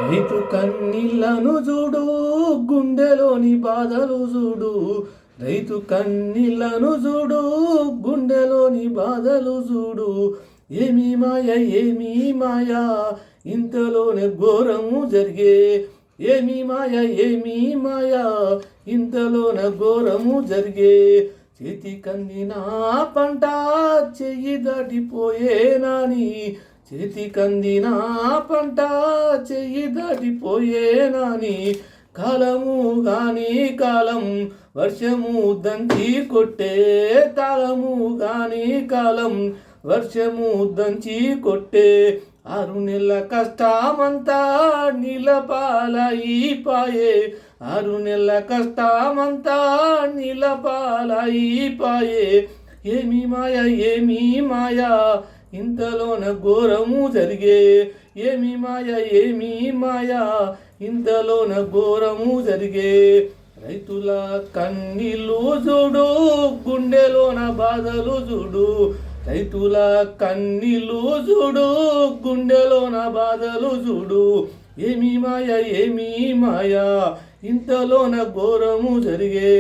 రైతు కన్నీళ్లను చూడు, గుండెలోని బాధలు చూడు. రైతు కన్నీళ్లను చూడు, గుండెలోని బాధలు చూడు. ఏమి మాయ ఏమి మాయా, ఇంతలోనే ఘోరము జరిగే. ఏమి మాయ ఏమి మాయా, ఇంతలోన ఘోరము జరిగే. చేతి కందిన పంట చెయ్యి దాటిపోయేనాని. చేతి కందిన పంట చెయ్యి దాటిపోయేనాని. కాలము గాని కాలం వర్షము దంచి కొట్టే. కాలము గాని కాలం వర్షము దంచి కొట్టే. 6 నెలల కష్టమంతా నీలపాలైపాయే. 6 నెలల కష్టమంతా నీలపాలైపాయే. ఏమి మాయ ఏమి మాయా, ఇంతలోన ఘోరము జరిగే. ఏమి మాయ ఏమి మాయా, ఇంతలోన ఘోరము జరిగే. రైతుల కన్నీళ్ళు చూడు, గుండెలోన బాధలు చూడు. రైతుల కన్నీళ్ళు చూడు, గుండెలోన బాధలు చూడు. ఏమి మాయ ఏమి మాయా, ఇంతలోన ఘోరము జరిగే.